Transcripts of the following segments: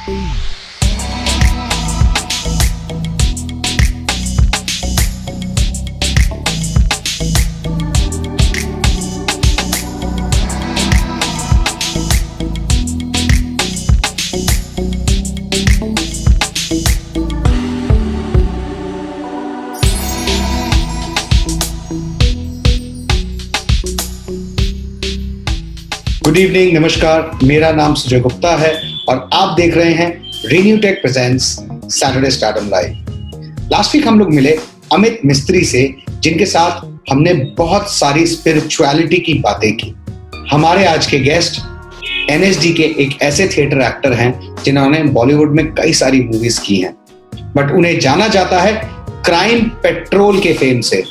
Good evening, नमस्कार। मेरा नाम सुजय गुप्ता है और आप देख रहे हैं Renew Tech presents Saturday startup live. Last week हम लोग मिले अमित मिस्त्री से, जिनके साथ हमने बहुत सारी स्पिरिचुअलिटी की बातें की। हमारे आज के गेस्ट एनएसडी के एक ऐसे थिएटर एक्टर हैं जिन्होंने बॉलीवुड में कई सारी मूवीज की हैं, बट उन्हें जाना जाता है क्राइम पेट्रोल के फेम से।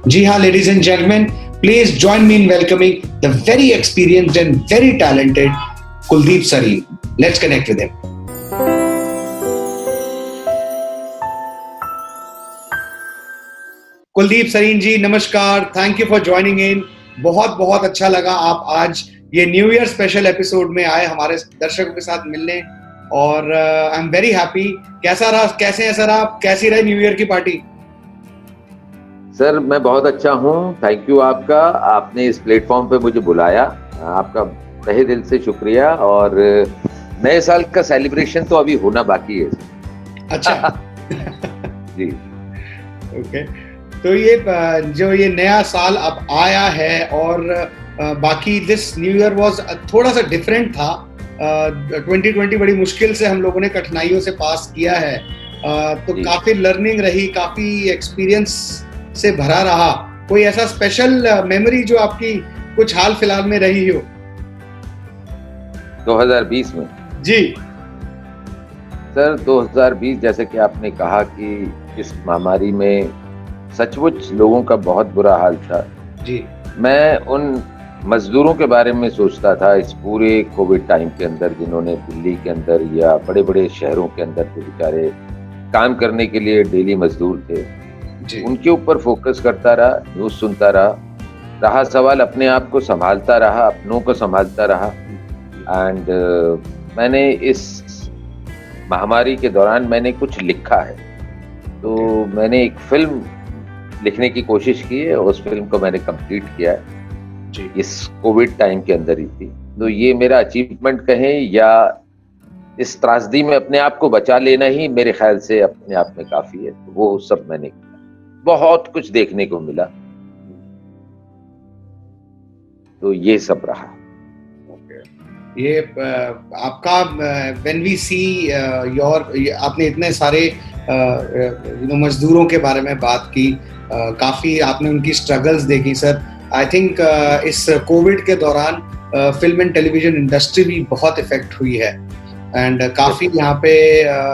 जी हाँ, ladies and gentleman, please join me in welcoming the very experienced and very talented Kuldeep Sareen. Let's connect with him. Kuldeep Sareen ji, नमस्कार। Thank you for joining in. बहुत बहुत अच्छा लगा आप आज ये न्यू ईयर स्पेशल एपिसोड में आए हमारे दर्शकों के साथ मिलने, और आई एम वेरी हैप्पी। कैसा रहा, कैसे हैं सर आप? कैसी रही न्यू ईयर की पार्टी? सर मैं बहुत अच्छा हूँ, थैंक यू आपका। आपने इस प्लेटफॉर्म पे मुझे बुलाया, आपका तहे दिल से शुक्रिया। और नए साल का सेलिब्रेशन तो अभी होना बाकी है। अच्छा जी ओके। तो ये जो ये नया साल अब आया है और बाकी दिस न्यू ईयर वाज थोड़ा सा डिफरेंट था। 2020 बड़ी मुश्किल से हम लोगों ने कठिनाइयों से पास किया है, तो काफी लर्निंग रही, काफी एक्सपीरियंस से भरा रहा। कोई ऐसा स्पेशल मेमोरी जो आपकी कुछ हाल फिलहाल में रही हो? 2020 में जी सर, 2020 जैसे कि आपने कहा कि इस महामारी में सचमुच लोगों का बहुत बुरा हाल था जी। मैं उन मजदूरों के बारे में सोचता था इस पूरे कोविड टाइम के अंदर, जिन्होंने दिल्ली के अंदर या बड़े बड़े शहरों के अंदर जो बेचारे काम करने के लिए डेली मजदूर थे, उनके ऊपर फोकस करता रहा, न्यूज सुनता रहा सवाल अपने आप को संभालता रहा, अपनों को संभालता रहा। एंड मैंने इस महामारी के दौरान मैंने कुछ लिखा है, तो मैंने एक फिल्म लिखने की कोशिश की है, उस फिल्म को मैंने कंप्लीट किया है इस कोविड टाइम के अंदर ही थी। तो ये मेरा अचीवमेंट कहें या इस त्रासदी में अपने आप को बचा लेना ही मेरे ख्याल से अपने आप में काफी है। तो वो सब मैंने किया, बहुत कुछ देखने को मिला, तो ये सब रहा। ये आपका व्हेन वी सी योर, आपने इतने सारे मजदूरों के बारे में बात की, काफी आपने उनकी स्ट्रगल्स देखी सर। आई थिंक इस कोविड के दौरान फिल्म एंड टेलीविजन इंडस्ट्री भी बहुत इफेक्ट हुई है, एंड काफी यहाँ पे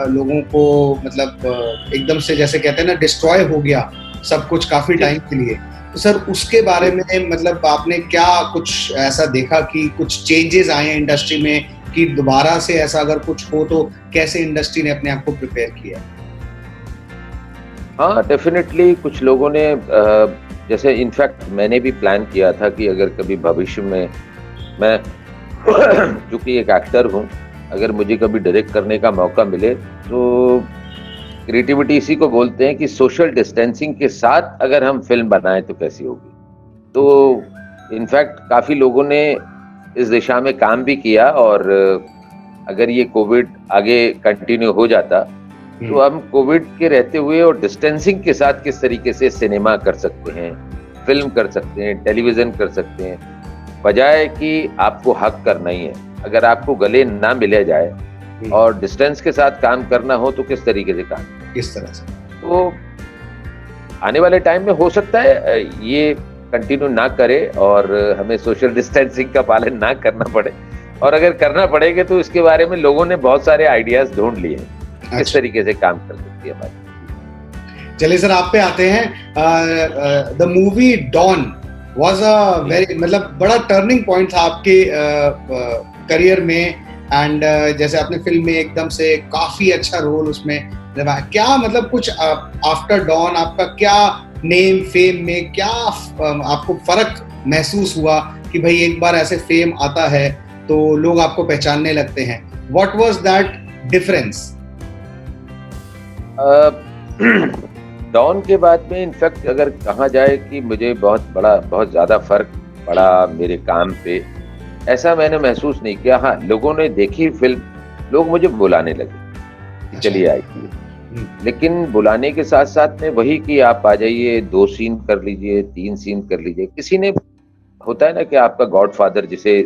लोगों को मतलब एकदम से जैसे कहते हैं ना, डिस्ट्रॉय हो गया सब कुछ काफी टाइम के लिए। तो सर उसके बारे में मतलब आपने क्या कुछ ऐसा देखा कि कुछ चेंजेस आए हैं इंडस्ट्री में, कि दोबारा से ऐसा अगर कुछ हो तो कैसे इंडस्ट्री ने अपने आप को प्रिपेयर किया? हाँ, डेफिनेटली कुछ लोगों ने जैसे इनफैक्ट मैंने भी प्लान किया था कि अगर कभी भविष्य में मैं चूंकि एक एक्टर हूँ, अगर मुझे कभी डायरेक्ट करने का मौका मिले तो क्रिएटिविटी इसी को बोलते हैं कि सोशल डिस्टेंसिंग के साथ अगर हम फिल्म बनाएं तो कैसी होगी। तो इनफैक्ट काफ़ी लोगों ने इस दिशा में काम भी किया, और अगर ये कोविड आगे कंटिन्यू हो जाता तो हम कोविड के रहते हुए और डिस्टेंसिंग के साथ किस तरीके से सिनेमा कर सकते हैं, फिल्म कर सकते हैं, टेलीविज़न कर सकते हैं, बजाय कि आपको हक करना ही है। अगर आपको गले ना मिले जाए और डिस्टेंस के साथ काम करना हो तो किस तरीके से काम, किस तरह से? तो आने वाले टाइम में हो सकता है ये कंटिन्यू ना करे और हमें सोशल डिस्टेंसिंग का पालन ना करना पड़े, और अगर करना पड़ेगा तो इसके बारे में लोगों ने बहुत सारे आइडियाज ढूंढ लिए हैं किस तरीके से काम कर सकती है हमारी। चलिए सर, आप पे आते हैं। The movie Don was a very, मतलब बड़ा टर्निंग पॉइंट था आपके करियर में, एंड जैसे आपने फिल्म में एकदम से काफी अच्छा रोल उसमें निभाया। क्या मतलब कुछ आफ्टर डॉन आपका क्या नेम फेम में क्या आपको फर्क महसूस हुआ कि भाई एक बार ऐसे फेम आता है तो लोग आपको पहचानने लगते हैं? What was that difference? Don के बाद में इनफैक्ट अगर कहा जाए कि मुझे बहुत ज्यादा फर्क पड़ा मेरे काम पे, ऐसा मैंने महसूस नहीं किया। हाँ, लोगों ने देखी फिल्म, लोग मुझे बुलाने लगे कि चलिए आइए, लेकिन बुलाने के साथ साथ में वही कि आप आ जाइए, 2 सीन कर लीजिए, 3 सीन कर लीजिए। किसी ने, होता है ना कि आपका गॉडफादर, जिसे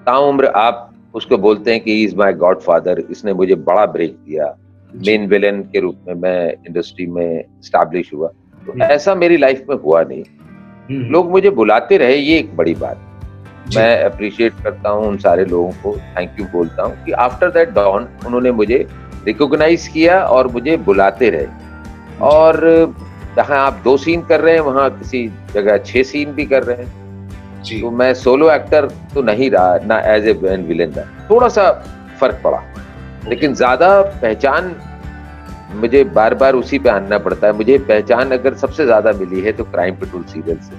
ताउम्र आप उसको बोलते हैं कि इज माय गॉडफादर, इसने मुझे बड़ा ब्रेक दिया, मेन विलेन के रूप में मैं इंडस्ट्री में स्टैब्लिश हुआ, तो ऐसा मेरी लाइफ में हुआ नहीं। लोग मुझे बुलाते रहे, ये एक बड़ी बात। मैं अप्रिशिएट करता हूँ उन सारे लोगों को, थैंक यू बोलता हूँ कि आफ्टर दैट डॉन उन्होंने मुझे रिकॉग्नाइज किया और मुझे बुलाते रहे। और जहाँ आप 2 सीन कर रहे हैं, वहाँ किसी जगह 6 सीन भी कर रहे हैं। तो मैं सोलो एक्टर तो नहीं रहा, ना एज ए विलेन रहा, थोड़ा सा फर्क पड़ा, लेकिन ज्यादा पहचान मुझे बार बार उसी पे आना पड़ता है। मुझे पहचान अगर सबसे ज्यादा मिली है तो क्राइम पेट्रोल सीरियल से,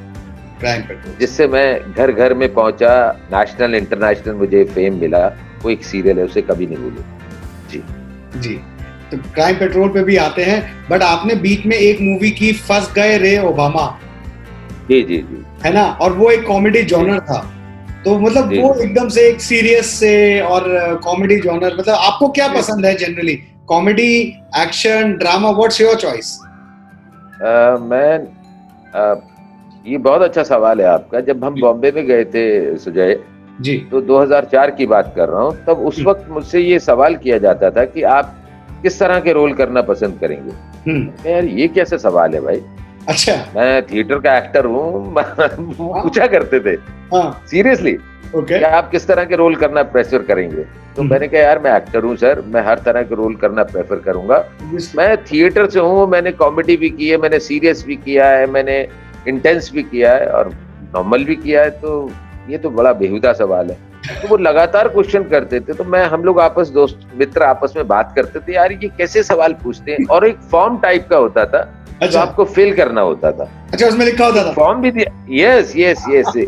जिससे मैं घर घर में पहुंचा, नेशनल इंटरनेशनल मुझे फेम मिला। वो एक सीरियल है, उसे कभी नहीं भूलूं। जी, तो क्राइम पेट्रोल पे भी आते हैं, बट आपने बीच में एक मूवी की, फंस गए रे ओबामा। जी, है ना, और वो एक कॉमेडी जॉनर था, तो मतलब वो एकदम से एक सीरियस से और कॉमेडी जॉनर, मतलब आपको क्या पसंद है generally, comedy, action, drama, what's your choice? ये बहुत अच्छा सवाल है आपका। जब हम बॉम्बे में गए थे सुजय जी, तो 2004 की बात कर रहा हूँ, तब उस वक्त मुझसे ये सवाल किया जाता था कि आप किस तरह के रोल करना पसंद करेंगे। यार ये कैसे सवाल है भाई, अच्छा, मैं थिएटर का एक्टर हूँ। पूछा करते थे सीरियसली, क्या आप किस तरह के रोल करना प्रेफर करेंगे? तो मैंने कहा यार मैं एक्टर हूँ सर, मैं हर तरह के रोल करना प्रेफर करूंगा। मैं थिएटर से हूँ, मैंने कॉमेडी भी की है, मैंने सीरियस भी किया है, मैंने इंटेंस भी किया है और नॉर्मल भी किया है, तो ये तो बड़ा बेहुदा सवाल है। तो वो लगातार क्वेश्चन करते थे, तो मैं, हम लोग आपस दोस्त मित्र आपस में बात करते थे, यार ये कैसे सवाल पूछते हैं। और एक फॉर्म टाइप का होता था, जो आपको फिल करना होता था। अच्छा, उसमें लिखा होता था, फॉर्म भी दिया, यस,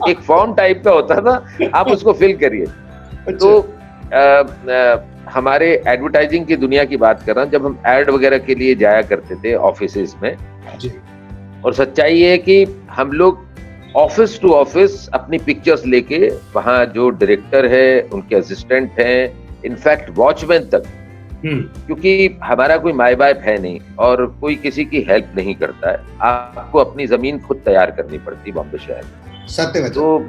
एक फॉर्म टाइप का होता था, आप उसको फिल करिए। तो हमारे एडवर्टाइजिंग की दुनिया की बात कर रहा हूँ, जब हम एड वगैरह के लिए जाया करते थे ऑफिसेज में, और सच्चाई है कि हम लोग ऑफिस टू ऑफिस अपनी पिक्चर्स लेके, वहाँ जो डायरेक्टर है, उनके असिस्टेंट हैं, इनफैक्ट वॉचमैन तक, क्योंकि हमारा कोई माई बाप है नहीं और कोई किसी की हेल्प नहीं करता है, आपको अपनी जमीन खुद तैयार करनी पड़ती बॉम्बे शहर में। सत्य। तो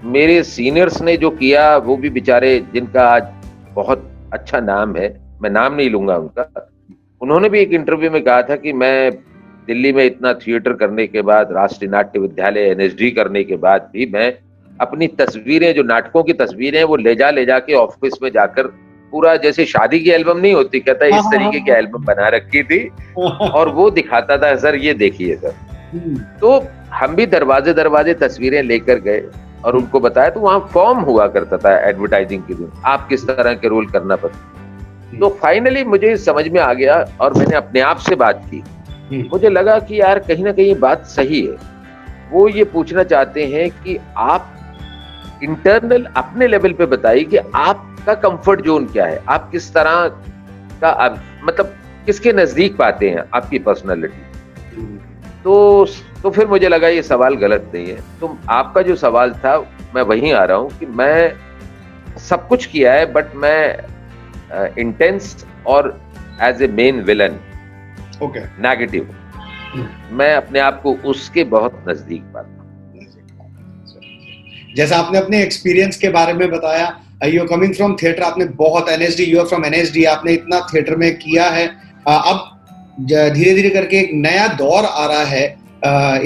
मेरे सीनियर्स ने जो किया, वो भी बेचारे, जिनका आज बहुत अच्छा नाम है, मैं नाम नहीं लूंगा उनका, उन्होंने भी एक इंटरव्यू में कहा था कि मैं दिल्ली में इतना थिएटर करने के बाद, राष्ट्रीय नाट्य विद्यालय NSD करने के बाद भी, मैं अपनी तस्वीरें, जो नाटकों की तस्वीरें, वो ले जा के ऑफिस में जाकर पूरा, जैसे शादी की एल्बम नहीं होती, कहता है इस तरीके की एल्बम बना रखी थी, और वो दिखाता था, सर ये देखिए सर। तो हम भी दरवाजे तस्वीरें लेकर गए और उनको बताया, तो वहां फॉर्म हुआ करता था एडवर्टाइजिंग के दिन, आप किस तरह के रोल करना पसंद। तो फाइनली मुझे समझ में आ गया और मैंने अपने आप से बात की, मुझे लगा कि यार कहीं ना कहीं बात सही है। वो ये पूछना चाहते हैं कि आप इंटरनल अपने लेवल पे बताइए कि आपका कंफर्ट जोन क्या है, आप किस तरह का, मतलब किसके नजदीक पाते हैं आपकी पर्सनालिटी। तो फिर मुझे लगा ये सवाल गलत नहीं है। तो आपका जो सवाल था, मैं वहीं आ रहा हूँ कि मैं सब कुछ किया है, बट मैं इंटेंस और as a main villain, negative, मैं अपने आप को उसके बहुत नजदीक पाता हूँ। जैसा आपने अपने एक्सपीरियंस के बारे में बताया, you are coming from theatre, आपने बहुत NSD, you are from NSD, आपने इतना थिएटर में किया है। अब धीरे धीरे करके एक नया दौर आ रहा है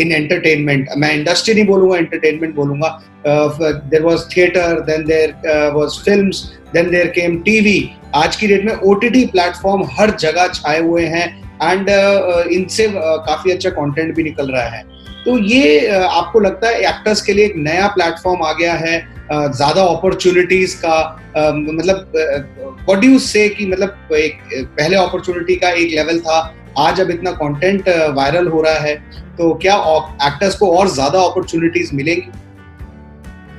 इन एंटरटेनमेंट, मैं इंडस्ट्री नहीं बोलूंगा, एंटरटेनमेंट बोलूंगा। There was theatre, then there was films, then there came TV. आज की डेट में OTT प्लेटफॉर्म हर जगह छाए हुए हैं, एंड इनसे काफी अच्छा कंटेंट भी निकल रहा है। तो ये आपको लगता है एक्टर्स के लिए एक नया प्लेटफॉर्म आ गया है, ज्यादा अपॉर्चुनिटीज का, मतलब व्हाट डू यू से कि मतलब एक पहले अपॉर्चुनिटी का एक लेवल था, आज अब इतना कंटेंट वायरल हो रहा है, तो क्या एक्टर्स को और ज्यादा अपॉर्चुनिटीज मिलेंगी?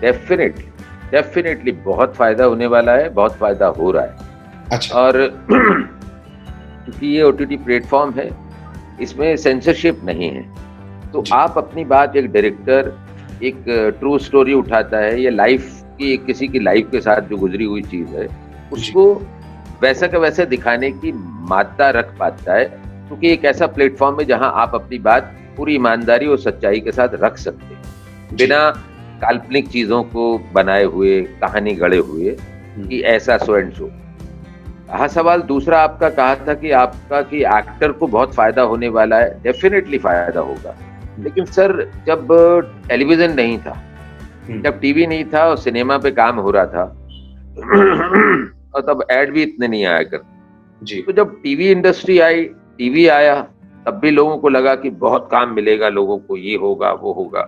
डेफिनेटली, डेफिनेटली बहुत फायदा होने वाला है, बहुत फायदा हो रहा है। अच्छा। और क्योंकि ये ओटीटी प्लेटफॉर्म है, इसमें सेंसरशिप नहीं है, तो जी। आप अपनी बात, एक डायरेक्टर एक ट्रू स्टोरी उठाता है या लाइफ की, किसी की लाइफ के साथ जो गुजरी हुई चीज है, उसको वैसा का वैसा दिखाने की मात्रा रख पाता है, क्योंकि एक ऐसा प्लेटफॉर्म है जहां आप अपनी बात पूरी ईमानदारी और सच्चाई के साथ रख सकते हैं, बिना काल्पनिक चीजों को बनाए हुए, कहानी गढ़े हुए कि ऐसा सो एंड सो। हाँ, सवाल दूसरा आपका कहा था कि आपका कि एक्टर को बहुत फायदा होने वाला है। डेफिनेटली फायदा होगा, लेकिन सर जब टेलीविजन नहीं था, जब टीवी नहीं था और सिनेमा पे काम हो रहा था और तब एड भी इतने नहीं आया करते जी, तो जब टीवी इंडस्ट्री आई, टीवी आया, तब भी लोगों को लगा कि बहुत काम मिलेगा लोगों को, ये होगा वो होगा।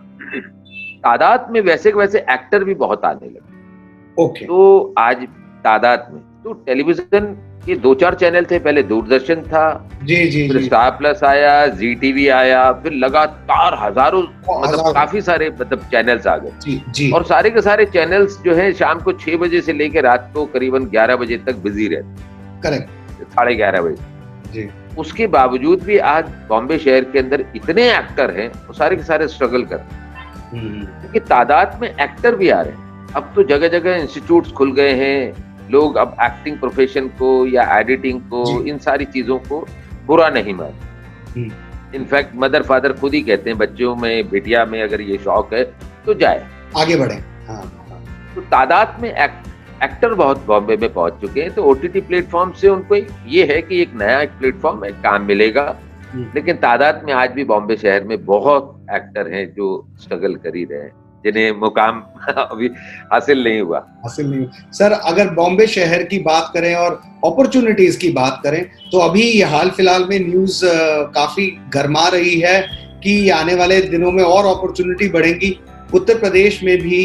तादाद में वैसे के वैसे एक्टर भी बहुत आने लगे। ओके। तो आज तादाद में तो टेलीविजन के 2-4 चैनल थे, पहले दूरदर्शन था, फिर स्टार प्लस आया, जी टीवी आया, फिर लगातार हजारों मतलब काफी सारे मतलब चैनल्स आ गए, और सारे के सारे चैनल्स जो है शाम को 6 बजे से लेकर रात को करीबन 11 बजे तक बिजी रहते। करेक्ट। 11:30 बजे। उसके बावजूद भी आज बॉम्बे शहर के अंदर इतने एक्टर हैं, वो सारे के सारे स्ट्रगल कर रहे हैं, क्योंकि तादाद में एक्टर भी आ रहे हैं। अब तो जगह जगह इंस्टीट्यूट्स खुल गए हैं, लोग अब एक्टिंग प्रोफेशन को या एडिटिंग को, इन सारी चीजों को बुरा नहीं मानते। इनफैक्ट मदर फादर खुद ही कहते हैं बच्चों में, बेटिया में अगर ये शौक है तो जाए, आगे बढ़े। तो तादाद में एक्टर बहुत बॉम्बे में पहुंच चुके हैं, तो ओटीटी प्लेटफॉर्म से उनको ये है कि एक नया एक प्लेटफॉर्म है, काम मिलेगा। लेकिन तादाद में आज भी बॉम्बे शहर में बहुत एक्टर हैं जो स्ट्रगल कर ही रहे हैं, जिन्हें मुकाम अभी हासिल नहीं हुआ। सर, अगर बॉम्बे शहर की बात करें और अपॉर्चुनिटीज की बात करें, तो अभी हाल फिलहाल में न्यूज काफी गर्मा रही है कि आने वाले दिनों में और अपॉर्चुनिटी बढ़ेगी। उत्तर प्रदेश में भी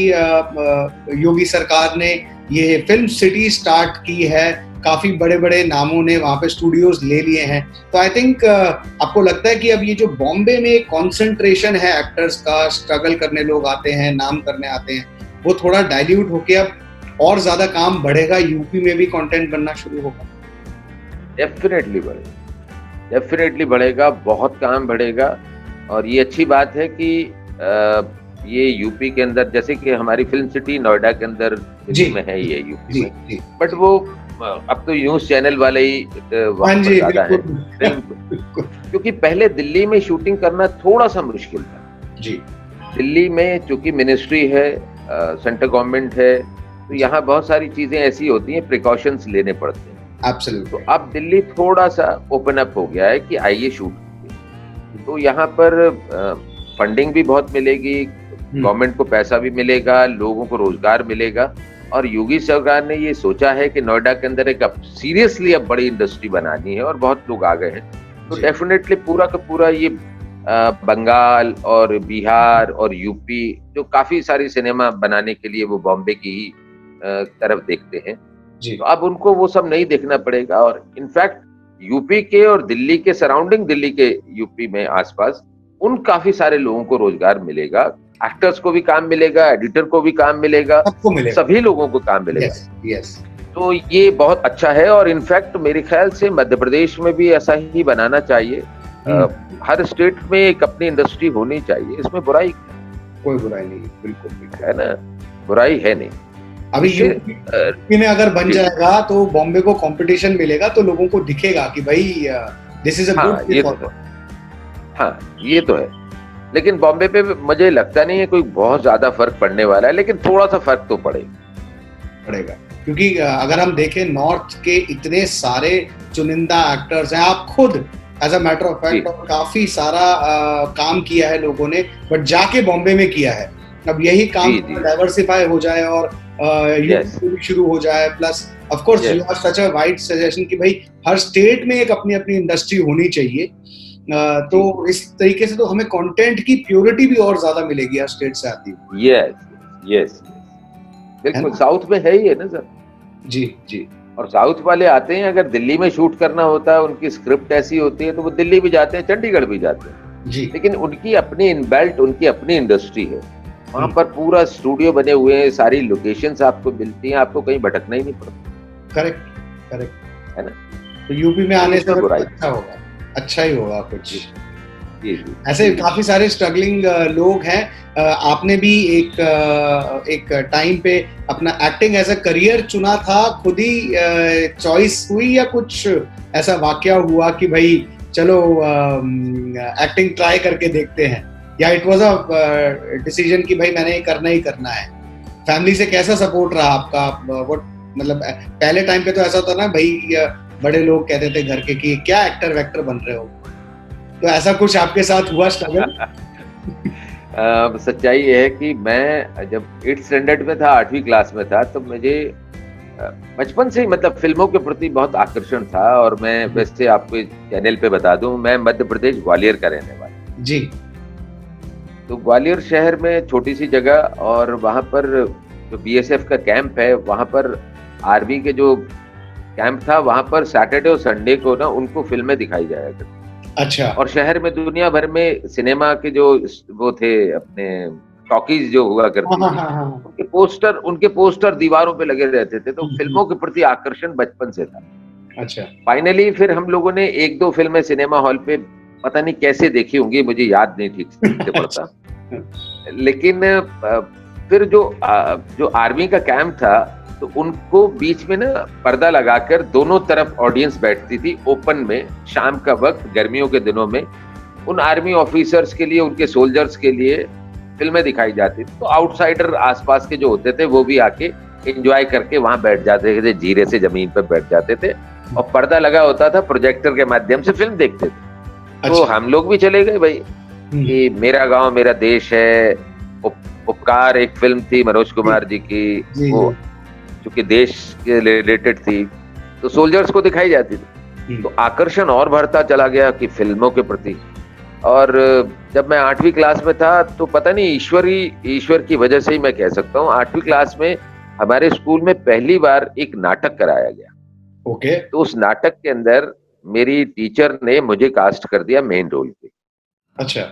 योगी सरकार ने ये फिल्म सिटी स्टार्ट की है, काफी बड़े बड़े नामों ने वहां पे स्टूडियोज ले लिए हैं। तो आई थिंक आपको लगता है कि अब ये जो बॉम्बे में कंसंट्रेशन है एक्टर्स का, स्ट्रगल करने लोग आते हैं, नाम करने आते हैं, वो थोड़ा डाइल्यूट होके अब और ज्यादा काम बढ़ेगा, यूपी में भी कंटेंट बनना शुरू होगा? डेफिनेटली बढ़ेगा, डेफिनेटली बढ़ेगा, बहुत काम बढ़ेगा। और ये अच्छी बात है कि ये यूपी के अंदर, जैसे कि हमारी फिल्म सिटी नोएडा के अंदर में है, ये यूपी में, बट वो अब तो न्यूज चैनल वाले ही वहाँ पर ज्यादा है, क्योंकि पहले दिल्ली में शूटिंग करना थोड़ा सा मुश्किल था जी। दिल्ली में चूंकि मिनिस्ट्री है, सेंट्रल गवर्नमेंट है, तो यहाँ बहुत सारी चीजें ऐसी होती हैं, प्रिकॉशंस लेने पड़ते हैं। एब्सोल्युटली। तो अब दिल्ली थोड़ा सा ओपन अप हो गया है कि आइए शूट, तो यहाँ पर फंडिंग भी बहुत मिलेगी, गवर्नमेंट को पैसा भी मिलेगा, लोगों को रोजगार मिलेगा। और योगी सरकार ने ये सोचा है कि नोएडा के अंदर एक सीरियसली अब बड़ी इंडस्ट्री बनानी है, और बहुत लोग आ गए हैं, तो डेफिनेटली पूरा का पूरा ये बंगाल और बिहार और यूपी, जो काफी सारी सिनेमा बनाने के लिए वो बॉम्बे की ही तरफ देखते हैं जी। तो अब उनको वो सब नहीं देखना पड़ेगा, और इनफैक्ट यूपी के और दिल्ली के सराउंडिंग, दिल्ली के यूपी में आसपास, उन काफी सारे लोगों को रोजगार मिलेगा, एक्टर्स को भी काम मिलेगा, एडिटर को भी काम मिलेगा, सबको मिलेगा, सभी लोगों को काम मिलेगा। यस। तो ये बहुत अच्छा है, और इनफैक्ट मेरे ख्याल से मध्य प्रदेश में भी ऐसा ही बनाना चाहिए। हर स्टेट में एक अपनी इंडस्ट्री होनी चाहिए, इसमें बुराई, कोई बुराई नहीं, बिल्कुल है ना, बुराई है नहीं। अभी यूपी में अगर बन जाएगा तो बॉम्बे को कंपटीशन मिलेगा, तो लोगों को दिखेगा कि भाई दिस इज अ गुड। हाँ, ये तो है, लेकिन बॉम्बे पे मुझे लगता नहीं है कोई बहुत ज्यादा फर्क पड़ने वाला है, लेकिन थोड़ा सा फर्क तो पड़ेगा, क्योंकि अगर हम देखें नॉर्थ के इतने सारे चुनिंदा एक्टर्स हैं, आप खुद as a matter of fact काफी सारा काम किया है लोगों ने, बट जाके बॉम्बे में किया है। अब यही काम डाइवर्सिफाई हो जाए और शुरू हो जाए, plus of course you have such a wide suggestion कि भाई हर स्टेट में एक अपनी अपनी इंडस्ट्री होनी चाहिए, तो इस तरीके से तो हमें कंटेंट की प्योरिटी भी और ज्यादा मिलेगी हर स्टेट से आती है। यस, बिल्कुल, साउथ में है ही है ना सर जी। और साउथ वाले आते हैं, अगर दिल्ली में शूट करना होता है, उनकी स्क्रिप्ट ऐसी होती है, तो वो दिल्ली भी जाते हैं, चंडीगढ़ भी जाते हैं जी, लेकिन उनकी अपनी इनबिल्ट, उनकी अपनी इंडस्ट्री है, वहाँ पर पूरा स्टूडियो बने हुए हैं, सारी लोकेशंस आपको मिलती हैं, आपको कहीं भटकना ही नहीं पड़ता। करेक्ट, करेक्ट, है ना? तो यूपी में आने से इसमें बुराई अच्छा होगा, अच्छा ही होगा कुछ। जी जी। ऐसे काफी सारे स्ट्रगलिंग लोग हैं। आपने भी एक टाइम पे अपना एक्टिंग एज अ करियर चुना था, खुद ही चॉइस हुई या कुछ ऐसा वाकया हुआ कि भाई चलो एक्टिंग ट्राई करके देखते हैं, या इट वाज अ डिसीजन कि भाई मैंने ये करना ही करना है? फैमिली से कैसा सपोर्ट रहा आपका? व्हाट मतलब पहले टाइम पे तो ऐसा होता ना भाई, बड़े लोग कहते थे घर के कि क्या एक्टर वैक्टर बन रहे हो, तो ऐसा कुछ आपके साथ हुआ स्ट्रगल? सच्चाई ये है कि मैं जब 8th स्टैंडर्ड में था, 8वीं क्लास में था, तो मुझे बचपन से ही मतलब फिल्मों के प्रति बहुत आकर्षण था। और मैं वैसे आपको चैनल पे बता दूं, मैं मध्य प्रदेश ग्वालियर का रहने वाला जी। तो ग्वालियर शहर में छोटी सी जगह, और वहां पर जो बीएसएफ का कैंप है, वहां पर आर्मी के जो कैंप था, वहां पर सैटरडे और संडे को ना उनको फिल्में दिखाई जाया करती। अच्छा। और शहर में दुनिया भर में सिनेमा के जो वो थे अपने टॉकीज जो हुआ करती थी, उनके पोस्टर दीवारों पे लगे रहते थे, तो फिल्मों के प्रति आकर्षण बचपन से था। अच्छा। फाइनली फिर हम लोगों ने 1-2 फिल्में सिनेमा हॉल पे पता नहीं कैसे देखी होंगी, मुझे याद नहीं ठीक से पड़ता। लेकिन फिर जो आर्मी का कैंप था, तो उनको बीच में ना पर्दा लगाकर दोनों तरफ ऑडियंस बैठती थी ओपन में, शाम का वक्त गर्मियों के दिनों में उन आर्मी ऑफिसर्स के लिए, उनके सोल्जर्स के लिए फिल्में दिखाई जाती थी। तो आउटसाइडर आसपास के जो होते थे वो भी आके एंजॉय करके वहां बैठ जाते थे, जीरे से जमीन पर बैठ जाते थे, और पर्दा लगा होता था, प्रोजेक्टर के माध्यम से फिल्म देखते थे। तो हम लोग भी चले गए भाई कि मेरा गांव मेरा देश है। उपकार एक फिल्म थी मनोज कुमार जी की, वो चूंकि देश के रिलेटेड थी, तो सोल्जर्स को दिखाई जाती थी। तो आकर्षण और बढ़ता चला गया कि फिल्मों के प्रति। और जब मैं 8वीं क्लास में था, तो पता नहीं ईश्वर की वजह से ही मैं कह सकता हूँ, 8वीं क्लास में हमारे स्कूल में पहली बार एक नाटक कराया गया। ओके। तो उस नाटक के अंदर मेरी टीचर ने मुझे कास्ट कर दिया मेन रोल पे। अच्छा।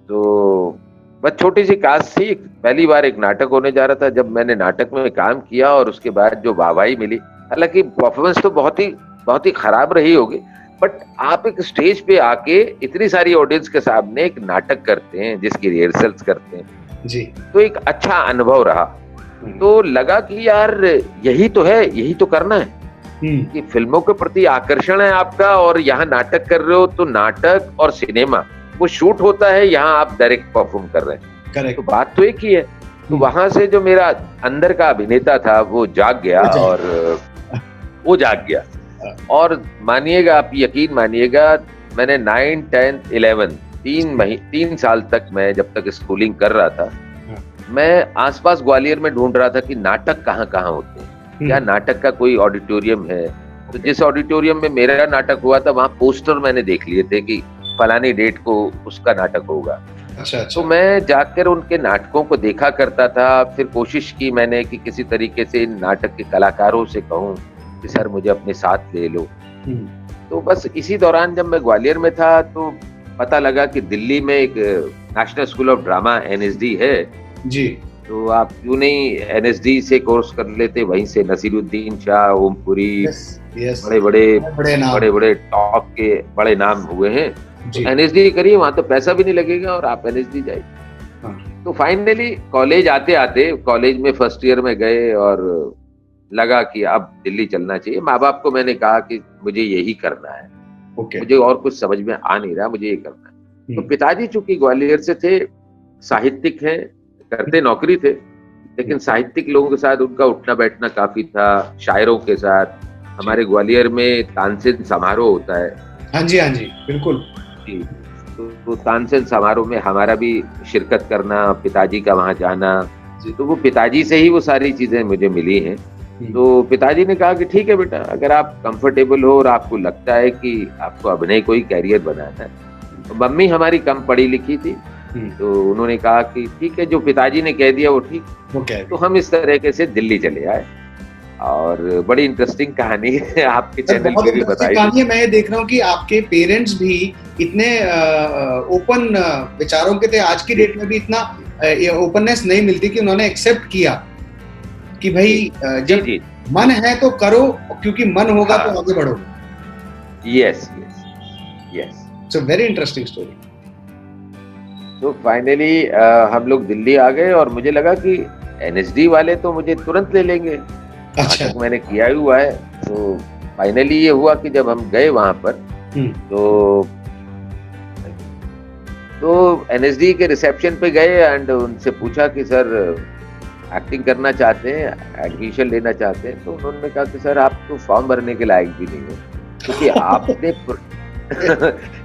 तो बस छोटी सी कास्ट थी, पहली बार एक नाटक होने जा रहा था। जब मैंने नाटक में काम किया और उसके बाद जो वाहवाही मिली, हालांकि परफॉर्मेंस तो बहुत ही खराब रही होगी, बट आप एक स्टेज पे आके इतनी सारी ऑडियंस के सामने एक नाटक करते हैं जिसकी रिहर्सल्स करते हैं जी, तो एक अच्छा अनुभव रहा। तो लगा कि यार यही तो है, यही तो करना है कि फिल्मों के प्रति आकर्षण है आपका, और यहाँ नाटक कर रहे हो, तो नाटक और सिनेमा वो शूट होता है, यहाँ आप डायरेक्ट परफॉर्म कर रहे हैं। करेक्ट। तो बात तो एक ही है। तो वहां से जो मेरा अंदर का अभिनेता था वो जाग गया, और मानिएगा, आप यकीन मानिएगा, मैंने 9, 10, 11 3 साल तक, मैं जब तक स्कूलिंग कर रहा था, मैं आसपास ग्वालियर में ढूंढ रहा था कि नाटक कहाँ कहाँ होते हैं, क्या नाटक का कोई ऑडिटोरियम है। तो जिस ऑडिटोरियम में मेरा नाटक हुआ था, वहां पोस्टर मैंने देख लिए थे कि फलानी डेट को उसका नाटक होगा। अच्छा। तो मैं जाकर उनके नाटकों को देखा करता था। फिर कोशिश की मैंने कि किसी तरीके से इन नाटक के कलाकारों से कहूं कि सर मुझे अपने साथ ले लो। तो बस इसी दौरान जब मैं ग्वालियर में था, तो पता लगा कि दिल्ली में एक national school of drama NSD है जी। तो आप क्यों नहीं NSD से कोर्स कर लेते। वहीं से नसीरुद्दीन शाह, ओमपुरी, बड़े बड़े टॉप के बड़े नाम हुए हैं। तो NSD करिए, वहां तो पैसा भी नहीं लगेगा और आप NSD जाइए। तो फाइनली कॉलेज आते आते, कॉलेज में फर्स्ट ईयर में गए और लगा कि अब दिल्ली चलना चाहिए। माँ बाप को मैंने कहा कि मुझे यही करना है, मुझे और कुछ समझ में आ नहीं रहा, मुझे ये करना है। तो पिताजी चूंकि ग्वालियर से थे, साहित्यिक हैं, करते नौकरी थे, लेकिन साहित्यिक लोगों के साथ उनका उठना बैठना काफी था, शायरों के साथ। हमारे ग्वालियर में तानसेन समारोह होता है। हाँ जी, हाँ जी, बिल्कुल जी। तो तानसेन समारोह में हमारा भी शिरकत करना, पिताजी का वहां जाना, तो वो पिताजी से ही वो सारी चीजें मुझे मिली हैं। तो पिताजी ने कहा कि ठीक है बेटा, अगर आप कंफर्टेबल हो और आपको लगता है कि आपको अभिनय कोई कैरियर बनाना है। तो मम्मी हमारी कम पढ़ी लिखी थी, तो उन्होंने कहा कि ठीक है, जो पिताजी ने कह दिया वो ठीक। तो हम इस तरीके से दिल्ली चले आए। और बड़ी इंटरेस्टिंग कहानी है, आपके चैनल पे भी बताई कहानी है। मैं ये देख रहा हूँ कि आपके पेरेंट्स भी इतने ओपन विचारों के थे, आज की डेट में भी इतना ये ओपननेस नहीं मिलती कि उन्होंने एक्सेप्ट किया कि भाई जब जी मन है तो करो, क्योंकि मन होगा हाँ, तो आगे बढ़ो। Yes yes yes. So very interesting story. तो फाइनली हम लोग दिल्ली आ गए और मुझे लगा कि एनएसडी वाले तो मुझे तुरंत ले लेंगे, वहां अच्छा। तक मैंने किया ही हुआ है। तो फाइनली ये हुआ कि जब हम गए वहां पर तो एनएसडी के रिसेप्शन पे गए एंड उनसे पूछा कि सर एक्टिंग करना चाहते हैं, एडमिशन लेना चाहते हैं। तो उन्होंने कहा कि सर आप तो फॉर्म भरने के लायक भी नहीं हो, क्योंकि आपने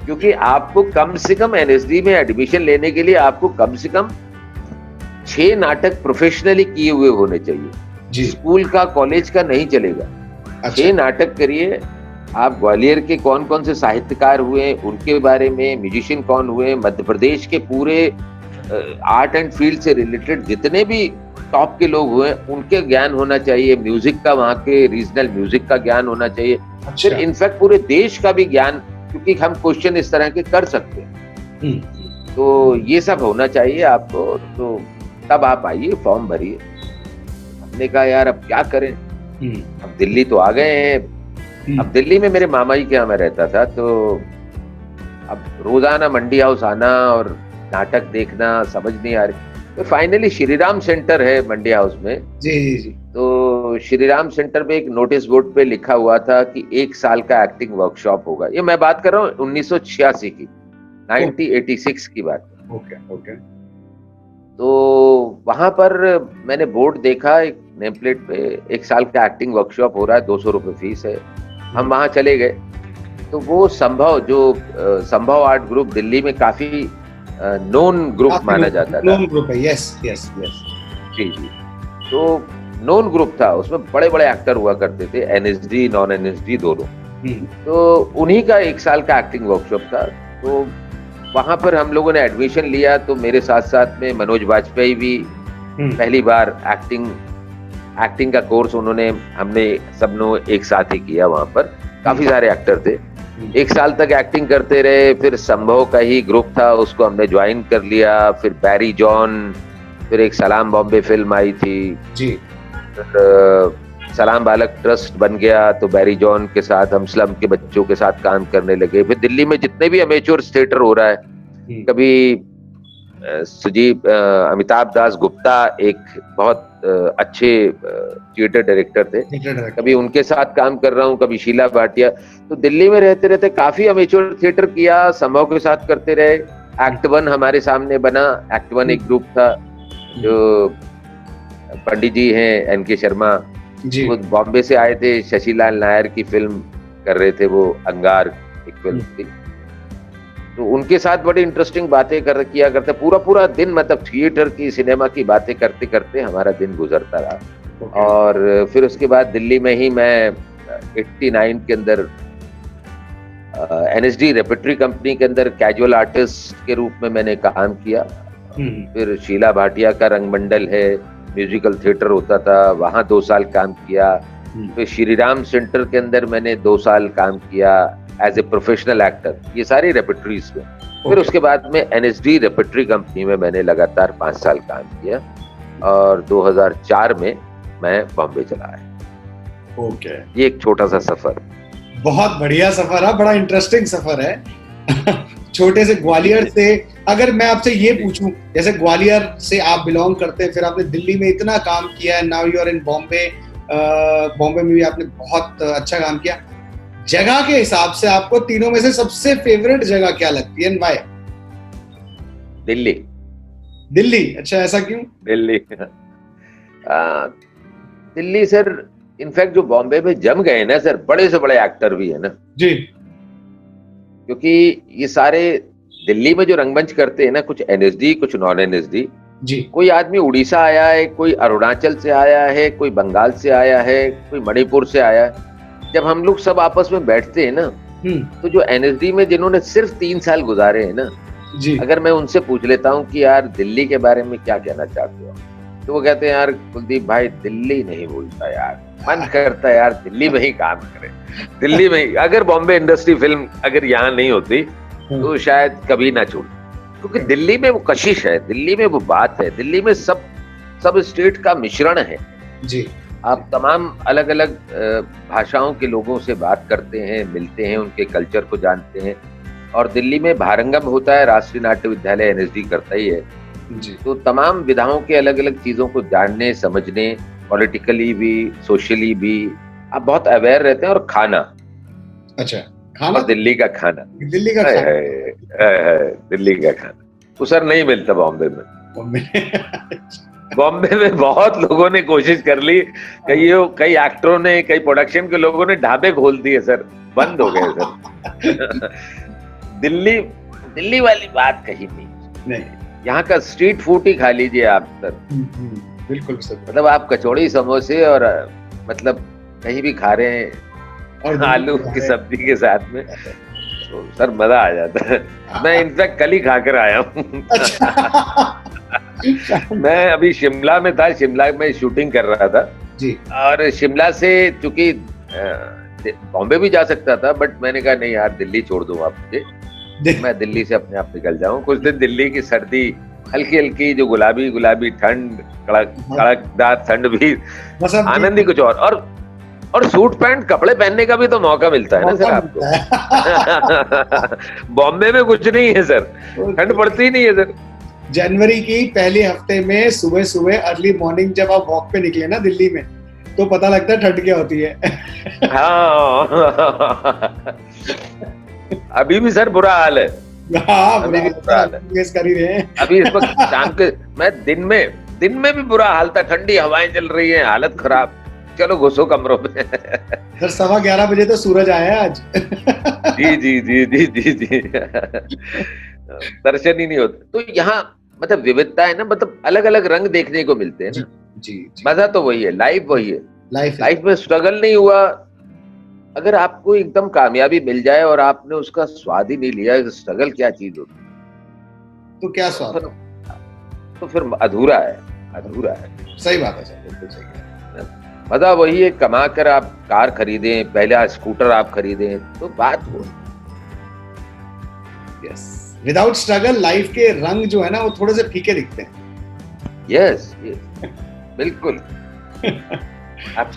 क्योंकि आपको कम से कम एनएसडी में एडमिशन लेने के लिए आपको कम से कम 6 नाटक प्रोफेशनली किए हुए होने चाहिए जी। स्कूल का कॉलेज का नहीं चलेगा। अच्छा। 6 नाटक करिए। आप ग्वालियर के कौन कौन से साहित्यकार हुए उनके बारे में, म्यूजिशियन कौन हुए, मध्य प्रदेश के पूरे आर्ट एंड फील्ड से रिलेटेड जितने भी टॉप के लोग हुए उनके ज्ञान होना चाहिए, म्यूजिक का, वहाँ के रीजनल म्यूजिक का ज्ञान होना चाहिए। अच्छा। फिर इनफैक्ट पूरे देश का भी ज्ञान, क्योंकि हम क्वेश्चन इस तरह के कर सकते हैं, तो ये सब होना चाहिए आपको। तो तब आप आइए, फॉर्म भरिए। हमने कहा यार अब क्या करें, अब दिल्ली तो आ गए हैं। अब दिल्ली में मेरे मामा जी के यहाँ मैं रहता था, तो अब रोजाना मंडी हाउस आना और नाटक देखना समझ नहीं आ रही। तो फाइनली श्रीराम सेंटर है मंडी हाउस में। जी जी जी। तो श्रीराम सेंटर पे एक नोटिस बोर्ड पे लिखा हुआ था कि 1 साल का एक्टिंग वर्कशॉप होगा। ये मैं बात कर रहा हूँ 1986 की, 1986 की बात। Okay okay. तो वहां पर मैंने बोर्ड देखा, एक नेम प्लेट पे 1 साल का एक्टिंग वर्कशॉप हो रहा है, 200 रुपए फीस है। हम वहां चले गए। तो वो संभव आर्ट ग्रुप दिल्ली में काफी नोन ग्रुप माना जाता था। नोन ग्रुप है, यस यस यस। जी जी। तो नोन ग्रुप था, उसमें बड़े बड़े एक्टर हुआ करते थे, एनएसडी नॉन एनएसडी दोनों। तो उन्हीं का 1 साल का एक्टिंग वर्कशॉप था। तो वहां पर हम लोगों ने एडमिशन लिया। तो मेरे साथ साथ में मनोज वाजपेयी भी पहली बार एक्टिंग का कोर्स हमने सबने एक साथ ही किया। वहां पर काफी सारे एक्टर थे। 1 साल तक एक्टिंग करते रहे। फिर संभव का ही ग्रुप था, उसको हमने ज्वाइन कर लिया। फिर बैरी जॉन, फिर एक सलाम बॉम्बे फिल्म आई थी जी। सलाम बालक ट्रस्ट बन गया। तो बैरी जॉन के साथ हम स्लम के बच्चों के साथ काम करने लगे। फिर दिल्ली में जितने भी अमेच्योर थिएटर हो रहा है, कभी अमिताभ दास गुप्ता एक बहुत अच्छे थिएटर डायरेक्टर थे, कभी उनके साथ काम कर रहा हूँ, कभी शीला भाटिया। तो दिल्ली में रहते रहते काफी अमेच्योर थिएटर किया, संभव के साथ करते रहे। एक्ट 1 हमारे सामने बना। एक्ट 1 एक ग्रुप था, जो पंडित जी हैं एनके शर्मा, वो बॉम्बे से आए थे, शशिलाल नायर की फिल्म कर रहे थे, वो अंगार एक फिल्म थी। तो उनके साथ बड़ी इंटरेस्टिंग बातें किया करते। पूरा दिन मतलब थिएटर की, सिनेमा की बातें करते करते हमारा दिन गुजरता रहा। और फिर उसके बाद दिल्ली में ही मैं 89 के अंदर एनएसडी रेपर्टरी कंपनी के अंदर कैजुअल आर्टिस्ट के रूप में मैंने काम किया। फिर शीला भाटिया का रंगमंडल है, म्यूजिकल थिएटर होता था, वहां 2 साल काम किया। फिर श्रीराम सेंटर के अंदर मैंने 2 साल काम किया एज ए प्रोफेशनल एक्टर, ये सारी रेपर्टरीज में। फिर उसके बाद में एनएसडी रेपर्टरी कंपनी में मैंने लगातार 5 साल काम किया और 2004 में मैं बॉम्बे चला आया। ओके। ये एक छोटा सा सफर, बहुत बढ़िया सफर है, बड़ा इंटरेस्टिंग सफर है। छोटे से ग्वालियर से, अगर मैं आपसे ये पूछूं, जैसे ग्वालियर से आप बिलोंग करते हैं, फिर आपने दिल्ली में इतना काम किया, now you are in Bombay, Bombay में भी आपने बहुत अच्छा काम किया। जगह के हिसाब से आपको तीनों में से सबसे फेवरेट जगह क्या लगती है, एंड व्हाई? दिल्ली। दिल्ली? अच्छा, ऐसा क्यों? दिल्ली दिल्ली सर, इनफैक्ट जो बॉम्बे में जम गए ना सर, बड़े से बड़े एक्टर भी है ना जी, क्योंकि ये सारे दिल्ली में जो रंगमंच करते हैं ना, कुछ एनएसडी कुछ नॉन एनएसडी जी। कोई आदमी उड़ीसा आया है, कोई अरुणाचल से आया है, कोई बंगाल से आया है, कोई मणिपुर से आया है। जब हम लोग सब आपस में बैठते हैं ना, तो जो एनएसडी में जिन्होंने सिर्फ 3 साल गुजारे हैं ना जी, अगर मैं उनसे पूछ लेता हूँ कि यार दिल्ली के बारे में क्या कहना चाहते हो, तो वो कहते हैं यार कुलदीप भाई दिल्ली नहीं भूलता यार, मन करता है यार दिल्ली में ही काम करें, दिल्ली में ही। अगर बॉम्बे इंडस्ट्री फिल्म अगर यहाँ नहीं होती तो शायद कभी ना छूट। क्योंकि दिल्ली में वो कशिश है, दिल्ली में वो बात है, दिल्ली में सब स्टेट का मिश्रण है जी। आप तमाम अलग अलग भाषाओं के लोगों से बात करते हैं, मिलते हैं, उनके कल्चर को जानते हैं। और दिल्ली में भारंगम होता है, राष्ट्रीय नाट्य विद्यालय एनएसडी करता ही है जी। तो तमाम विधाओं के अलग अलग चीजों को जानने समझने, पॉलिटिकली भी सोशली भी आप बहुत अवेयर रहते हैं। और खाना, अच्छा, खाना, और दिल्ली का खाना, दिल्ली का खाना, दिल्ली का खाना वो सर नहीं मिलता बॉम्बे में। बॉम्बे में बहुत लोगों ने कोशिश कर ली, कई एक्टरों ने, कई प्रोडक्शन के लोगों ने ढाबे खोल दिए सर, बंद हो गए सर। दिल्ली वाली बात कहीं नहीं। यहाँ का स्ट्रीट फूड ही खा लीजिए आप सर। बिल्कुल सर। मतलब आप कचौड़ी समोसे और मतलब कहीं भी खा रहे हैं और आलू की सब्जी के साथ में, तो सर मजा आ जाता है। मैं इनफैक्ट कल ही खाकर आया हूँ। मैं अभी शिमला में था, शिमला में शूटिंग कर रहा था जी। और शिमला से चूंकि बॉम्बे भी जा सकता था, बट मैंने कहा नहीं यार, दिल्ली छोड़ दूं आप मुझे, मैं दिल्ली से अपने आप निकल जाऊं। कुछ दिन दिल्ली की सर्दी, हल्की हल्की जो गुलाबी गुलाबी ठंड, कड़कदार ठंड भी आनंद ही कुछ और सूट पैंट कपड़े पहनने का भी तो मौका मिलता है ना सर आपको। बॉम्बे में कुछ नहीं है सर, ठंड पड़ती ही नहीं है सर। जनवरी की पहले हफ्ते में सुबह सुबह अर्ली मॉर्निंग जब आप वॉक पे निकले ना दिल्ली में, तो पता लगता है ठंड क्या होती है। हाँ। अभी भी सर बुरा हाल है। हाँ, अभी भी बुरा हाल है। कर ही रहे हैं। अभी इस वक्त शाम के, मैं दिन में भी बुरा हाल था, ठंडी हवाएं चल रही हैं, हालत खराब। चलो घुसो कमरों में। सर 11:15 बजे तो सूरज आया है आज। जी जी जी जी जी जी। दर्शन ही नहीं होते। तो यहाँ मतलब विविधता है ना, मतलब अलग अलग रंग देखने को मिलते हैं ना। जी। मजा तो वही है, लाइफ वही है। लाइफ में स्ट्रगल नहीं हुआ। अगर आपको एकदम कामयाबी मिल जाए और आपने उसका स्वाद ही नहीं लिया, स्ट्रगल क्या चीज होती है, तो क्या स्वाद, तो फिर अधूरा है। सही बात है सर, बिल्कुल सही है। मजा वही है, कमा कर आप कार खरीदें, पहले स्कूटर आप खरीदें, तो बात हो। यस, विदाउट स्ट्रगल लाइफ के रंग जो है ना वो थोड़े से फीके दिखते हैं। यस, बिल्कुल।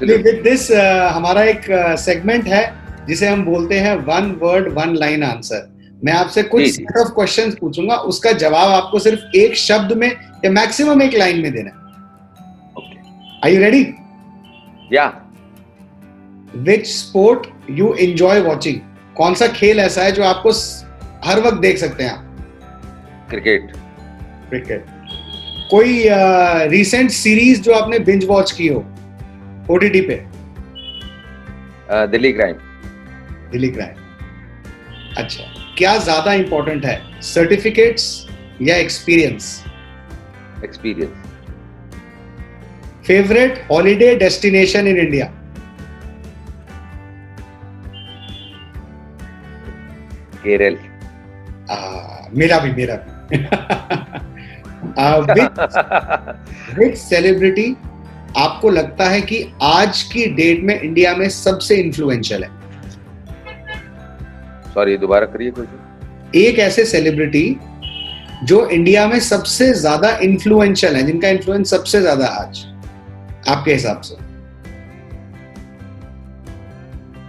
विद दिस हमारा एक सेगमेंट है जिसे हम बोलते हैं one word one line answer. मैं आपसे कुछ सेट ऑफ क्वेश्चंस पूछूंगा, उसका जवाब आपको सिर्फ एक शब्द में या मैक्सिमम एक लाइन में देना है। Are you ready? Yeah. Which sport you enjoy watching? कौन सा खेल ऐसा है जो आपको हर वक्त देख सकते हैं आप? क्रिकेट। कोई रिसेंट सीरीज जो आपने बिंज वॉच की हो ओटीटी पे? दिल्ली क्राइम। अच्छा, क्या ज्यादा इंपॉर्टेंट है, सर्टिफिकेट्स या experience? Favourite holiday destination in India? Kerala. मेरा भी। विच सेलिब्रिटी आपको लगता है कि आज की डेट में इंडिया में सबसे इन्फ्लुएंशियल है? सॉरी, दोबारा करिए क्वेश्चन। एक ऐसे सेलिब्रिटी जो इंडिया में सबसे ज्यादा इन्फ्लुएंशियल है, जिनका इन्फ्लुएंस सबसे ज्यादा आज आपके हिसाब से?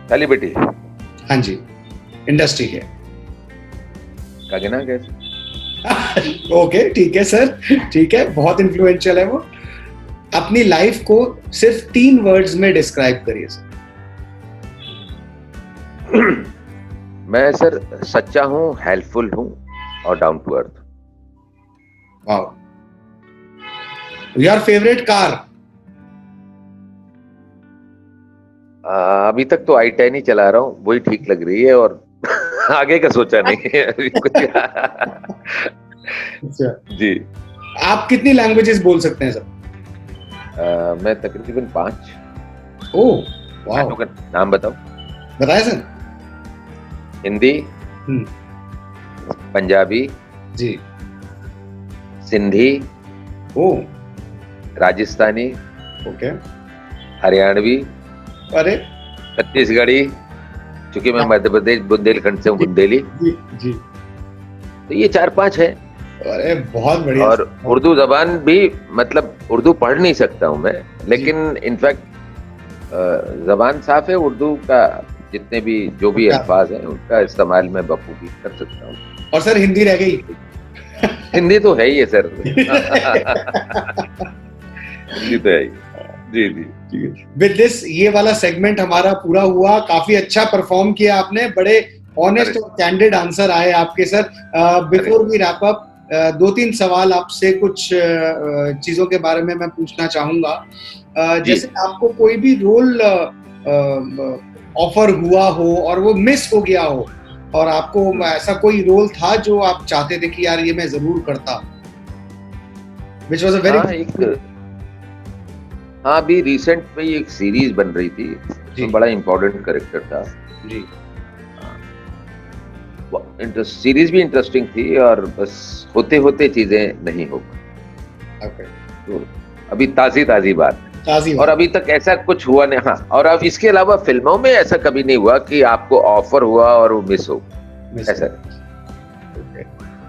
सेलिब्रिटी? हाँ जी, इंडस्ट्री के। कंगना कैसे? ओके, ठीक है सर, ठीक है, बहुत इन्फ्लुएंशियल है वो। अपनी लाइफ को सिर्फ 3 वर्ड्स में डिस्क्राइब करिए सर। मैं सर सच्चा हूँ, हेल्पफुल हूँ और down to earth. Wow. Your favourite car? अभी तक तो i10 ही चला रहा हूँ, वही ठीक लग रही है और आगे का सोचा नहीं है अभी कुछ। जी। आप कितनी लैंग्वेजेस बोल सकते हैं सर? मैं तकरीबन 5। ओह, वाओ। नाम बताओ। बताए सर। हिंदी, पंजाबी जी, सिंधी, ओह, राजस्थानी, ओके, हरियाणवी, अरे, छत्तीसगढ़ी, क्योंकि मैं मध्य प्रदेश बुंदेलखंड से हूँ, बुंदेली जी जी। तो ये 4-5 है। अरे बहुत बढ़िया। और उर्दू जबान भी, मतलब उर्दू पढ़ नहीं सकता हूँ मैं, लेकिन इनफैक्ट जबान साफ है उर्दू का। जितने भी जो भी अल्फाज हैं उनका इस्तेमाल मैं बखूबी कर सकता हूँ। और सर हिंदी रह गई। हिंदी तो है ही है सर। हिंदी तो है ही। जी जी। विद दिस ये वाला सेगमेंट हमारा पूरा हुआ। काफी अच्छा परफॉर्म किया आपने, बड़े ऑनेस्ट और कैंडिड आंसर आए आपके sir. Before we wrap up, दो तीन सवाल आपसे कुछ चीजों के बारे में मैं पूछना चाहूंगा। जैसे आपको कोई भी रोल ऑफर हुआ हो और वो मिस हो गया हो, और आपको ऐसा कोई रोल था जो आप चाहते थे कि यार ये मैं जरूर करता, which was a very हाँ, अभी रिसेंट में एक सीरीज बन रही थी, उसमें बड़ा इम्पोर्टेंट कैरेक्टर था जी। सीरीज भी इंटरेस्टिंग थी और बस होते होते चीजें नहीं हो पाई। तो अभी ताजी बात और अभी तक ऐसा कुछ हुआ नहीं। हाँ, और अब इसके अलावा फिल्मों में ऐसा कभी नहीं हुआ कि आपको ऑफर हुआ और वो मिस हो, ऐसा।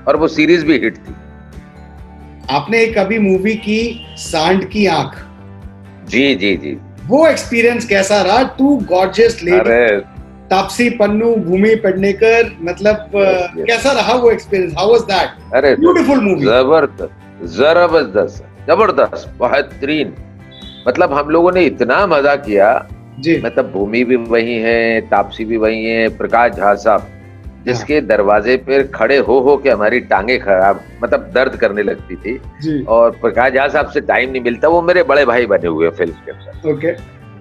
और वो सीरीज भी हिट थी। आपने एक अभी मूवी की सांड की आंख, जी जी जी, वो एक्सपीरियंस कैसा रहा? Two gorgeous lady, Taapsee Pannu, Bhumi Pednekar, मतलब कैसा रहा वो एक्सपीरियंस? How was that? अरे ब्यूटीफुल मूवी, जबरदस्त, बेहतरीन। मतलब हम लोगों ने इतना मजा किया जी। मतलब भूमि भी वही है, तापसी भी वही है, प्रकाश झा साहब जिसके दरवाजे पर खड़े हो के हमारी टांगे खराब, मतलब दर्द करने लगती थी जी। और प्रकाश झा साहब से टाइम नहीं मिलता, वो मेरे बड़े भाई बने हुए फिल्म के अंदर। ओके।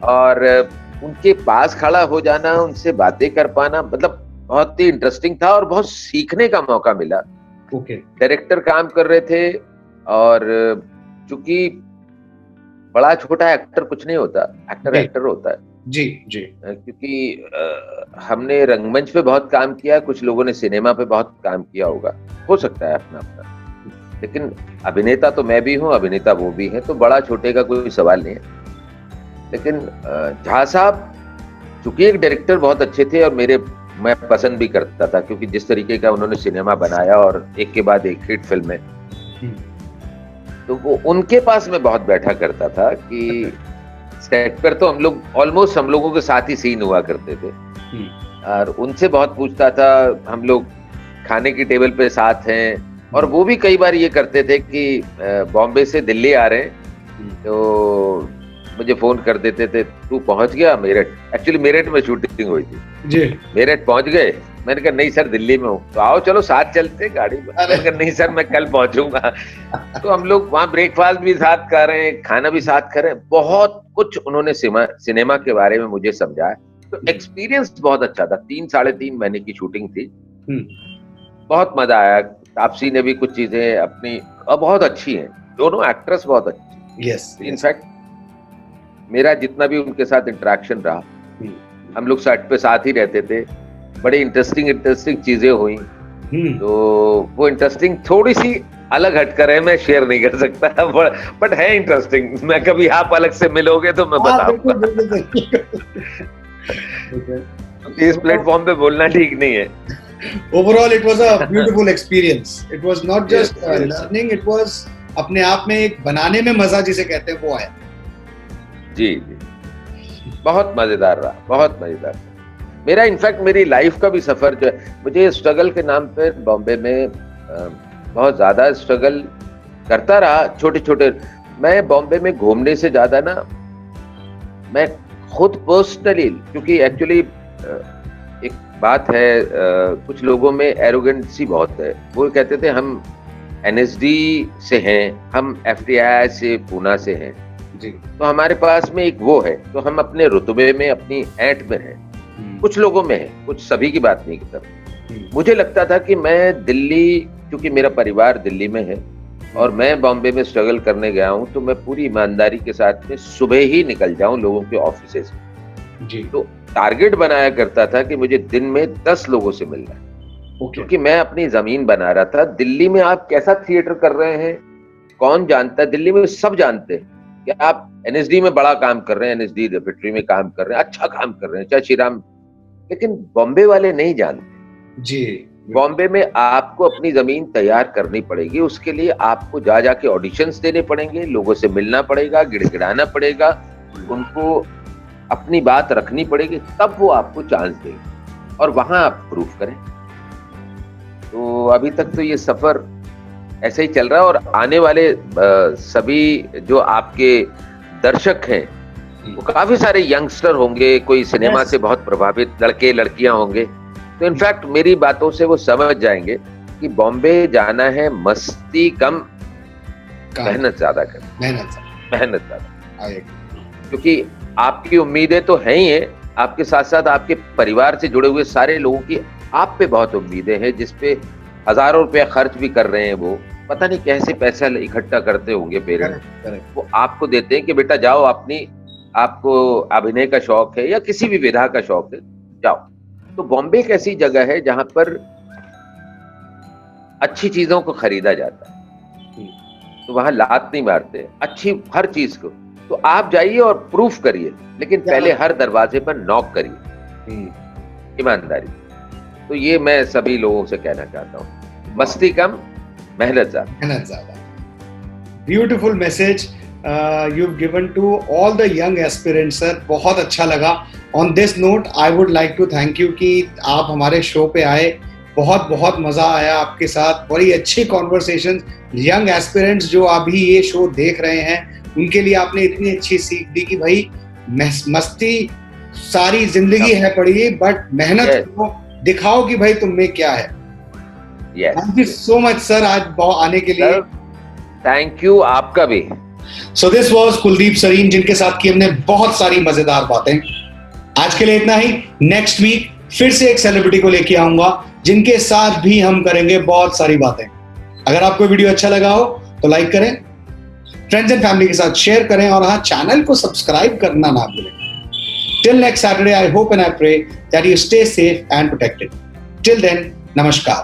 और उनके पास खड़ा हो जाना, उनसे बातें कर पाना, मतलब बहुत ही इंटरेस्टिंग था और बहुत सीखने का मौका मिला। ओके। डायरेक्टर काम कर रहे थे और चूंकि बड़ा छोटा एक्टर कुछ नहीं होता, एक्टर होता है। जी जी। क्योंकि हमने रंगमंच पे बहुत काम किया, कुछ लोगों ने सिनेमा पे बहुत काम किया होगा, हो सकता है अपना अपना, लेकिन अभिनेता तो मैं भी हूँ, अभिनेता वो भी है, तो बड़ा छोटे का कोई सवाल नहीं है। लेकिन झा साहब चूंकि एक डायरेक्टर बहुत अच्छे थे और मैं पसंद भी करता था, क्योंकि जिस तरीके का उन्होंने सिनेमा बनाया और एक के बाद एक हिट फिल्में, तो वो उनके पास मैं बहुत बैठा करता था कि सेट पर तो हम लोग ऑलमोस्ट हम लोगों के साथ ही सीन हुआ करते थे और उनसे बहुत पूछता था। हम लोग खाने की टेबल पे साथ हैं और वो भी कई बार ये करते थे कि बॉम्बे से दिल्ली आ रहे हैं तो मुझे फोन कर देते थे, तू पहुंच गया मेरठ? एक्चुअली मेरठ में शूटिंग हुई थी जी। मेरठ पहुंच गए? मैंने कहा नहीं सर, दिल्ली में हूँ। तो आओ चलो साथ चलते गाड़ी में। मैंने कहा नहीं सर, मैं कल पहुंचूंगा। तो हम लोग वहाँ ब्रेकफास्ट भी साथ कर रहे हैं, खाना भी साथ कर रहे हैं। बहुत कुछ उन्होंने सिनेमा के बारे में मुझे समझाया, तो एक्सपीरियंस बहुत अच्छा था। 3-3.5 महीने की शूटिंग थी, बहुत मजा आया। तापसी ने भी कुछ चीजें अपनी बहुत अच्छी हैं, दोनों एक्ट्रेस बहुत अच्छी। यस। इनफैक्ट मेरा जितना भी उनके साथ इंटरेक्शन रहा, हम लोग सेट पे साथ ही रहते थे, बड़े इंटरेस्टिंग चीजें हुई। तो वो इंटरेस्टिंग थोड़ी सी अलग हटकर है, मैं शेयर नहीं कर सकता, बट है इंटरेस्टिंग। मैं कभी आप अलग से मिलोगे तो मैं बताऊंगा। इस प्लेटफॉर्म पे बोलना ठीक नहीं है। Overall, it was a beautiful experience. It was not just learning, it was अपने आप में एक बनाने में मजा जिसे कहते हैं वो आया। जी जी, बहुत मजेदार रहा, बहुत मजेदार। मेरा इनफैक्ट मेरी लाइफ का भी सफर जो है, मुझे स्ट्रगल के नाम पे बॉम्बे में बहुत ज्यादा स्ट्रगल करता रहा, छोटे छोटे। मैं बॉम्बे में घूमने से ज्यादा ना, मैं खुद पर्सनली, क्योंकि एक्चुअली एक बात है, कुछ लोगों में एरोगेंसी बहुत है। वो कहते थे हम NSD से हैं, हम FTI से पूना से हैं जी, तो हमारे पास में एक वो है, तो हम अपने रुतबे में, अपनी ऐंठ में हैं। कुछ लोगों में है, कुछ सभी की बात नहीं करता। मुझे लगता था कि मैं दिल्ली, क्योंकि मेरा परिवार दिल्ली में है और मैं बॉम्बे में स्ट्रगल करने गया हूं, तो मैं पूरी ईमानदारी के साथ में सुबह ही निकल जाऊं लोगों के ऑफिस से जी। तो टारगेट बनाया करता था कि मुझे दिन में 10 लोगों से मिलना है, क्योंकि मैं अपनी जमीन बना रहा था। दिल्ली में आप कैसा थिएटर कर रहे हैं कौन जानता है, दिल्ली में सब जानते हैं कि आप NSD में बड़ा काम कर रहे हैं, NSD रेपेट्री में काम कर रहे हैं, अच्छा काम कर रहे हैं, चाहे श्रीराम, लेकिन बॉम्बे वाले नहीं जानते जी। बॉम्बे में आपको अपनी जमीन तैयार करनी पड़ेगी, उसके लिए आपको जा जाके ऑडिशंस देने पड़ेंगे, लोगों से मिलना पड़ेगा, गिड़गिड़ाना पड़ेगा, उनको अपनी बात रखनी पड़ेगी, तब वो आपको चांस देंगे और वहां आप प्रूफ करें। तो अभी तक तो ये सफर ऐसे ही चल रहा है और आने वाले सभी जो आपके दर्शक हैं वो काफी सारे यंगस्टर होंगे, कोई सिनेमा से बहुत प्रभावित लड़के लड़कियां होंगे, तो इनफैक्ट मेरी बातों से वो समझ जाएंगे कि बॉम्बे जाना है मस्ती कम, मेहनत ज्यादा कर, मेहनत ज्यादा, क्योंकि आपकी उम्मीदें तो हैं ही हैं, आपके साथ साथ आपके परिवार से जुड़े हुए सारे लोगों की आप पे बहुत उम्मीदें हैं, जिसपे हजारों रुपया खर्च भी कर रहे हैं, वो पता नहीं कैसे पैसा इकट्ठा करते होंगे पेरेंट्स, वो आपको देते हैं कि बेटा जाओ, अपनी आपको अभिनय का शौक है या किसी भी विधा का शौक है, जाओ। तो बॉम्बे एक ऐसी जगह है जहां पर अच्छी चीजों को खरीदा जाता है, तो वहां लात नहीं मारते, अच्छी हर चीज को। तो आप जाइए और प्रूफ करिए, लेकिन पहले हर दरवाजे पर नॉक करिए, ईमानदारी। तो ये मैं सभी लोगों से कहना चाहता हूँ, मस्ती कम, मेहनत ज्यादा। Beautiful message you've given to all the young aspirants, sir. बहुत अच्छा लगा। On this note, I would like to thank you कि आप हमारे शो पे आए, बहुत बहुत मजा आया आपके साथ, बड़ी अच्छी कॉन्वर्सेशन। यंग एस्पिरेंट्स जो अभी ये शो देख रहे हैं, उनके लिए आपने इतनी अच्छी सीख दी कि भाई मस्ती सारी जिंदगी है पड़ी, बट मेहनत करो, दिखाओ कि भाई तुम में क्या है। Thank you so much sir आज आने के लिए। थैंक यू, आपका भी। So this was Kuldeep Sarin, जिनके साथ की हमने बहुत सारी मजेदार बातें। आज के लिए इतना ही। नेक्स्ट वीक फिर से एक सेलिब्रिटी को लेके आऊंगा, जिनके साथ भी हम करेंगे बहुत सारी बातें। अगर आपको वीडियो अच्छा लगा हो तो लाइक करें, फ्रेंड्स एंड फैमिली के साथ शेयर करें, और हाँ, चैनल को सब्सक्राइब करना ना भूलें। Till next Saturday, I hope and I pray that you stay safe and protected. Till then, namaskar.